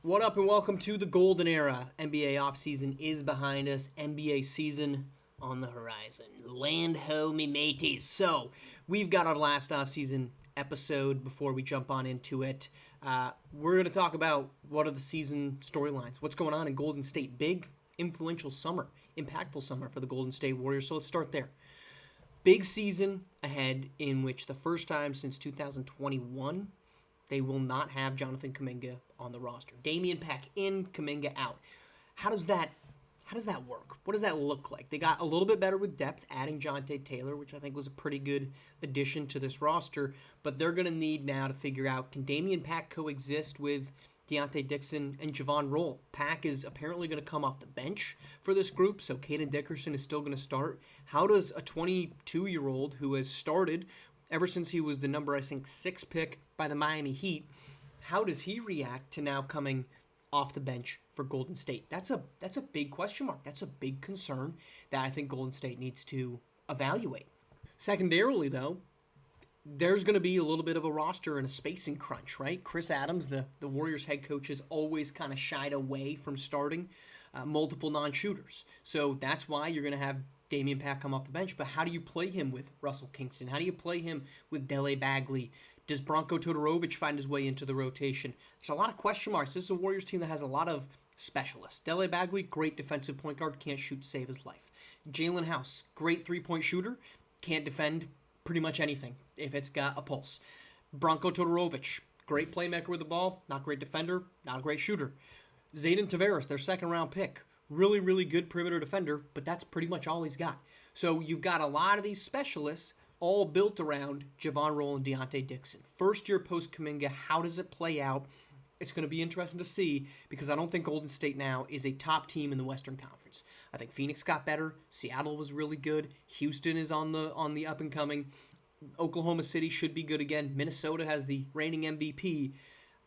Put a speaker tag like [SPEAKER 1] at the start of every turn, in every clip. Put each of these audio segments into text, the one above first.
[SPEAKER 1] What up and welcome to the Golden Era. NBA offseason is behind us. NBA season on the horizon. Land ho, me mateys. So, we've got our last offseason episode before we jump on into it. We're going to talk about what are the season storylines, what's going on in Golden State. Big, influential summer, impactful summer for the Golden State Warriors. So let's start there. Big season ahead in which the first time since 2021 they will not have Jonathan Kuminga on the roster. Damian Pack in, Kuminga out. How does that work? What does that look like? They got a little bit better with depth, adding Jonte Taylor, which I think was a pretty good addition to this roster. But they're going to need now to figure out, can Damian Pack coexist with Deontay Dixon and Javon Roll? Pack is apparently going to come off the bench for this group, so Caden Dickerson is still going to start. How does a 22-year-old who has started ever since he was the number, I think, 6 pick by the Miami Heat, how does he react to now coming off the bench for Golden State? That's a big question mark. That's a big concern that I think Golden State needs to evaluate. Secondarily, though, there's going to be a little bit of a roster and a spacing crunch, right? Chris Adams, the Warriors head coach, has always kind of shied away from starting multiple non-shooters. So that's why you're going to have Damian Pack come off the bench. But how do you play him with Russell Kingston? How do you play him with Dele Bagley? Does Branko Todorovic find his way into the rotation? There's a lot of question marks. This is a Warriors team that has a lot of specialists. Dele Bagley, great defensive point guard, can't shoot, save his life. Jalen House, great three-point shooter, can't defend pretty much anything if it's got a pulse. Branko Todorovic, great playmaker with the ball, not great defender, not a great shooter. Zayden Tavares, their second-round pick, really, really good perimeter defender, but that's pretty much all he's got. So you've got a lot of these specialists all built around Javon Roll and Deontay Dixon. First year post-Kuminga, how does it play out? It's going to be interesting to see because I don't think Golden State now is a top team in the Western Conference. I think Phoenix got better. Seattle was really good. Houston is on the up and coming. Oklahoma City should be good again. Minnesota has the reigning MVP.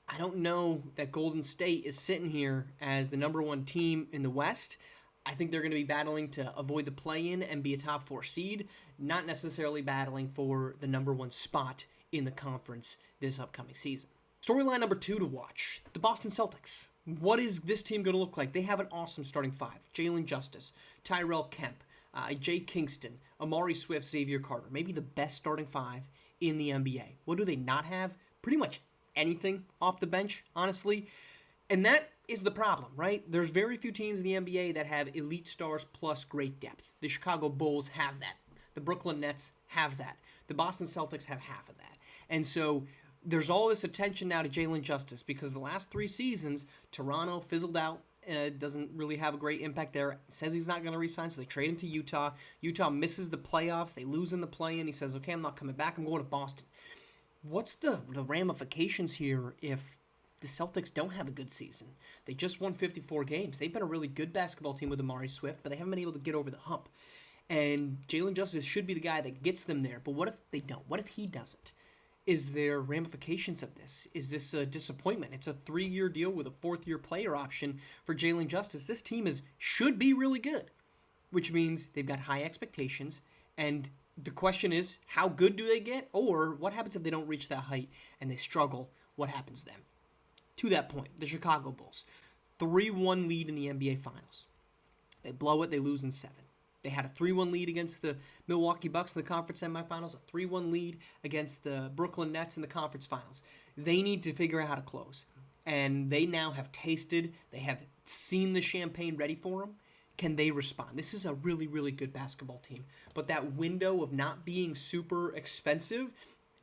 [SPEAKER 1] I don't know that Golden State is sitting here as the number one team in the West. I think they're going to be battling to avoid the play-in and be a top 4 seed, not necessarily battling for the number 1 spot in the conference this upcoming season. Storyline number 2 to watch, the Boston Celtics. What is this team going to look like? They have an awesome starting 5. Jalen Justice, Tyrell Kemp, Jay Kingston, Amari Swift, Xavier Carter. Maybe the best starting 5 in the NBA. What do they not have? Pretty much anything off the bench, honestly. And that is the problem, right? There's very few teams in the NBA that have elite stars plus great depth. The Chicago Bulls have that. The Brooklyn Nets have that. The Boston Celtics have half of that. And so there's all this attention now to Jalen Justice because the last 3 seasons, Toronto fizzled out. Doesn't really have a great impact there. Says he's not going to resign, so they trade him to Utah. Utah misses the playoffs. They lose in the play-in. He says, okay, I'm not coming back. I'm going to Boston. What's the ramifications here if the Celtics don't have a good season? They just won 54 games. They've been a really good basketball team with Amari Swift, but they haven't been able to get over the hump. And Jalen Justice should be the guy that gets them there. But what if they don't? What if he doesn't? Is there ramifications of this? Is this a disappointment? It's a 3-year deal with a 4th-year player option for Jalen Justice. This team should be really good, which means they've got high expectations. And the question is, how good do they get? Or what happens if they don't reach that height and they struggle? What happens then? To that point, the Chicago Bulls, 3-1 lead in the NBA Finals. They blow it, they lose in 7. They had a 3-1 lead against the Milwaukee Bucks in the conference semifinals, a 3-1 lead against the Brooklyn Nets in the conference finals. They need to figure out how to close. And they now have tasted, they have seen the champagne ready for them. Can they respond? This is a really, really good basketball team. But that window of not being super expensive,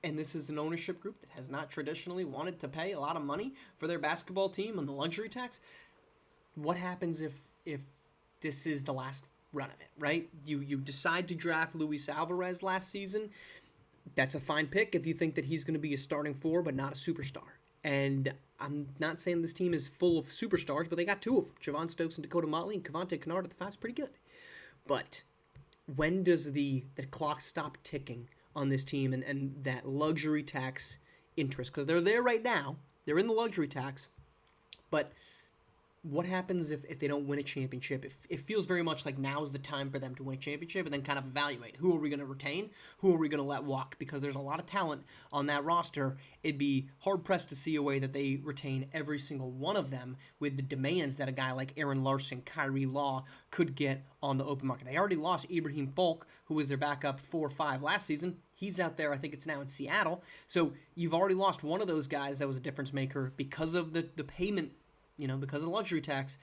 [SPEAKER 1] and this is an ownership group that has not traditionally wanted to pay a lot of money for their basketball team on the luxury tax. What happens if this is the last run of it, right? You decide to draft Luis Alvarez last season. That's a fine pick if you think that he's going to be a starting 4 but not a superstar. And I'm not saying this team is full of superstars, but they got 2 of them. Javon Stokes and Dakota Motley and Kevontae Kennard at the 5 is pretty good. But when does the clock stop ticking on this team and that luxury tax interest? Because they're there right now. They're in the luxury tax. But what happens if they don't win a championship? It feels very much like now's the time for them to win a championship and then kind of evaluate who are we going to retain, who are we going to let walk, because there's a lot of talent on that roster. It'd be hard-pressed to see a way that they retain every single one of them with the demands that a guy like Aaron Larson, Kyrie Law could get on the open market. They already lost Ibrahim Folk, who was their backup 4-5 last season. He's out there. I think it's now in Seattle. So you've already lost one of those guys that was a difference maker because of the payment, because of the luxury tax.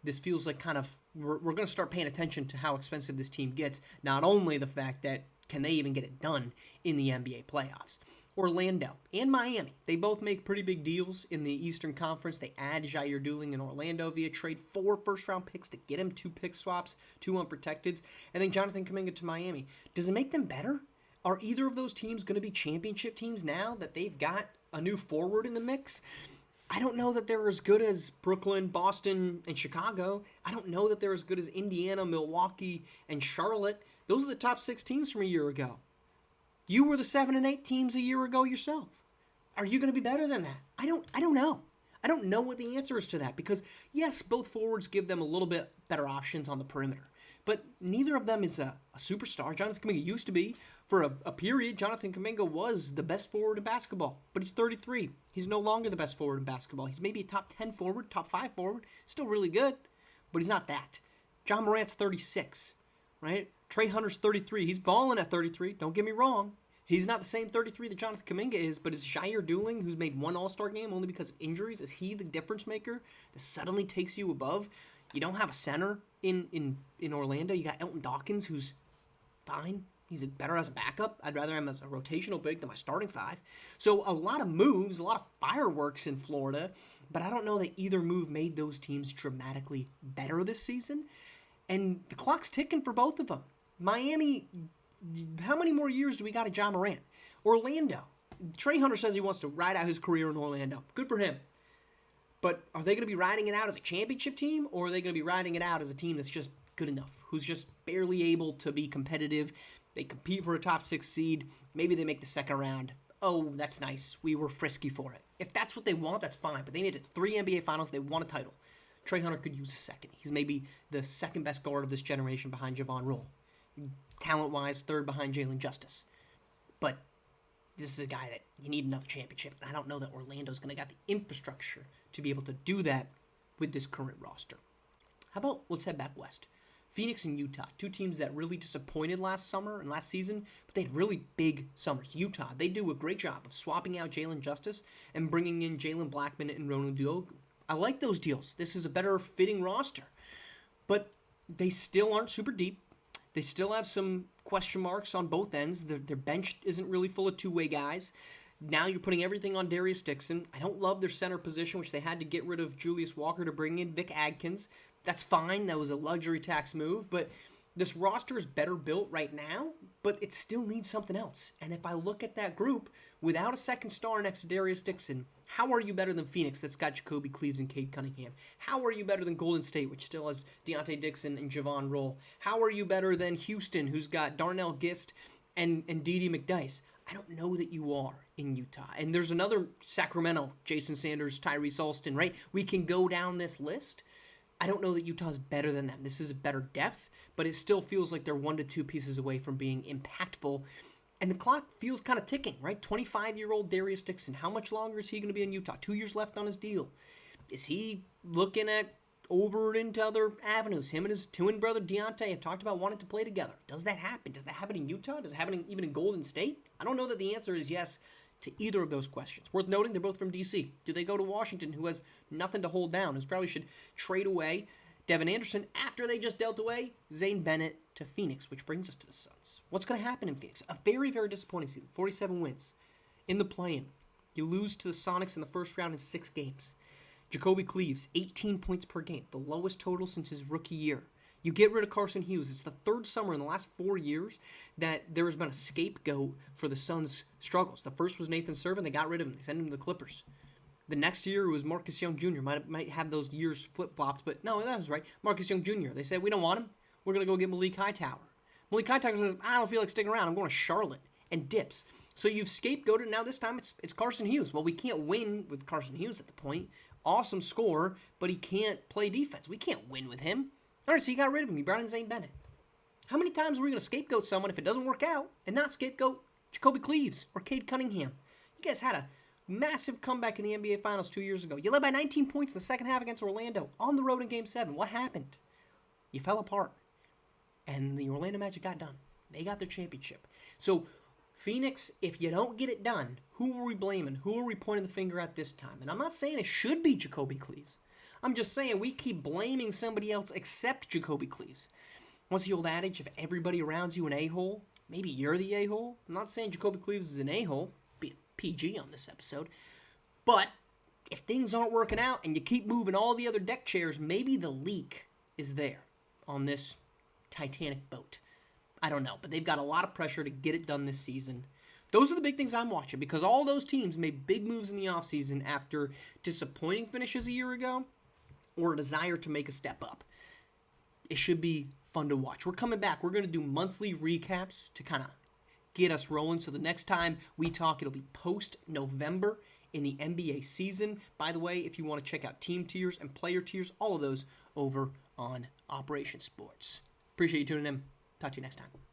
[SPEAKER 1] This feels like kind of we're going to start paying attention to how expensive this team gets. Not only the fact that can they even get it done in the NBA playoffs. Orlando and Miami, they both make pretty big deals in the Eastern Conference. They add Jair Dooling in Orlando via trade, 4 first-round picks to get him 2 pick swaps, 2 unprotecteds, and then Jonathan Kuminga to Miami. Does it make them better? Are either of those teams going to be championship teams now that they've got a new forward in the mix? I don't know that they're as good as Brooklyn, Boston, and Chicago. I don't know that they're as good as Indiana, Milwaukee, and Charlotte. Those are the top 6 teams from a year ago. You were the 7 and 8 teams a year ago yourself. Are you going to be better than that? I don't know. I don't know what the answer is to that because, yes, both forwards give them a little bit better options on the perimeter. But neither of them is a superstar. Jonathan Kuminga used to be. For a period, Jonathan Kuminga was the best forward in basketball. But he's 33. He's no longer the best forward in basketball. He's maybe a top 10 forward, top 5 forward. Still really good, but he's not that. John Morant's 36, right? Trey Hunter's 33. He's balling at 33. Don't get me wrong. He's not the same 33 that Jonathan Kuminga is, but is Jair Dooling, who's made 1 All-Star game only because of injuries, is he the difference maker that suddenly takes you above? You don't have a center in Orlando. You got Elton Dawkins, who's fine. He's better as a backup. I'd rather have him as a rotational big than my starting 5. So a lot of moves, a lot of fireworks in Florida, but I don't know that either move made those teams dramatically better this season. And the clock's ticking for both of them. Miami, how many more years do we got of John Morant? Orlando, Trey Hunter says he wants to ride out his career in Orlando. Good for him. But are they going to be riding it out as a championship team, or are they going to be riding it out as a team that's just good enough, who's just barely able to be competitive? They compete for a top 6 seed. Maybe they make the second round. Oh, that's nice. We were frisky for it. If that's what they want, that's fine. But they needed 3 NBA Finals. They won a title. Trey Hunter could use a second. He's maybe the second best guard of this generation behind Javon Rule. Talent-wise, 3rd behind Jalen Justice. But this is a guy that you need another championship. And I don't know that Orlando's going to got the infrastructure to be able to do that with this current roster. How about let's head back west. Phoenix and Utah, 2 teams that really disappointed last summer and last season, but they had really big summers. Utah, they do a great job of swapping out Jalen Justice and bringing in Jalen Blackman and Ronan Diogu. I like those deals. This is a better fitting roster. But they still aren't super deep. They still have some question marks on both ends. Their bench isn't really full of two-way guys. Now you're putting everything on Darius Dixon. I don't love their center position, which they had to get rid of Julius Walker to bring in Vic Adkins. That's fine. That was a luxury tax move. But this roster is better built right now, but it still needs something else. And if I look at that group, without a second star next to Darius Dixon, how are you better than Phoenix that's got Jacoby Cleaves and Cade Cunningham? How are you better than Golden State, which still has Deontay Dixon and Javon Roll? How are you better than Houston, who's got Darnell Gist and Dede McDice? I don't know that you are in Utah. And there's another Sacramento, Jason Sanders, Tyrese Alston, right? We can go down this list. I don't know that Utah's better than them. This is a better depth, but it still feels like they're 1 to 2 pieces away from being impactful. And the clock feels kind of ticking, right? 25-year-old Darius Dixon. How much longer is he going to be in Utah? 2 years left on his deal. Is he looking at over into other avenues? Him and his twin brother Deontay have talked about wanting to play together. Does that happen? Does that happen in Utah? Does it happen even in Golden State? I don't know that the answer is yes to either of those questions. Worth noting, they're both from D.C. Do they go to Washington, who has nothing to hold down, who probably should trade away Devin Anderson after they just dealt away Zane Bennett to Phoenix, which brings us to the Suns. What's going to happen in Phoenix? A very, very disappointing season. 47 wins. In the play-in, you lose to the Sonics in the first round in 6 games. Jacoby Cleaves, 18 points per game, the lowest total since his rookie year. You get rid of Carson Hughes. It's the 3rd summer in the last 4 years that there has been a scapegoat for the Suns' struggles. The first was Nathan Servin. They got rid of him. They sent him to the Clippers. The next year it was Marcus Young Jr. Might have those years flip-flopped, but no, that was right. Marcus Young Jr. They said, we don't want him. We're going to go get Malik Hightower. Malik Hightower says, I don't feel like sticking around. I'm going to Charlotte, and dips. So you've scapegoated. Now this time it's Carson Hughes. Well, we can't win with Carson Hughes at the point. awesome scorer, but he can't play defense. We can't win with him. All right, so you got rid of him. You brought in Zane Bennett. How many times are we going to scapegoat someone if it doesn't work out and not scapegoat Jacoby Cleaves or Cade Cunningham? You guys had a massive comeback in the NBA Finals 2 years ago. You led by 19 points in the second half against Orlando on the road in Game 7. What happened? You fell apart. And the Orlando Magic got done. They got their championship. So, Phoenix, if you don't get it done, who are we blaming? Who are we pointing the finger at this time? And I'm not saying it should be Jacoby Cleaves. I'm just saying we keep blaming somebody else except Jacoby Cleaves. What's the old adage? If everybody around you an a-hole, maybe you're the a-hole. I'm not saying Jacoby Cleaves is an a-hole. Be PG on this episode. But if things aren't working out and you keep moving all the other deck chairs, maybe the leak is there on this Titanic boat. I don't know, but they've got a lot of pressure to get it done this season. Those are the big things I'm watching because all those teams made big moves in the offseason after disappointing finishes a year ago or a desire to make a step up. It should be fun to watch. We're coming back. We're going to do monthly recaps to kind of get us rolling. So the next time we talk, it'll be post-November in the NBA season. By the way, if you want to check out team tiers and player tiers, all of those over on Operation Sports. Appreciate you tuning in. Talk to you next time.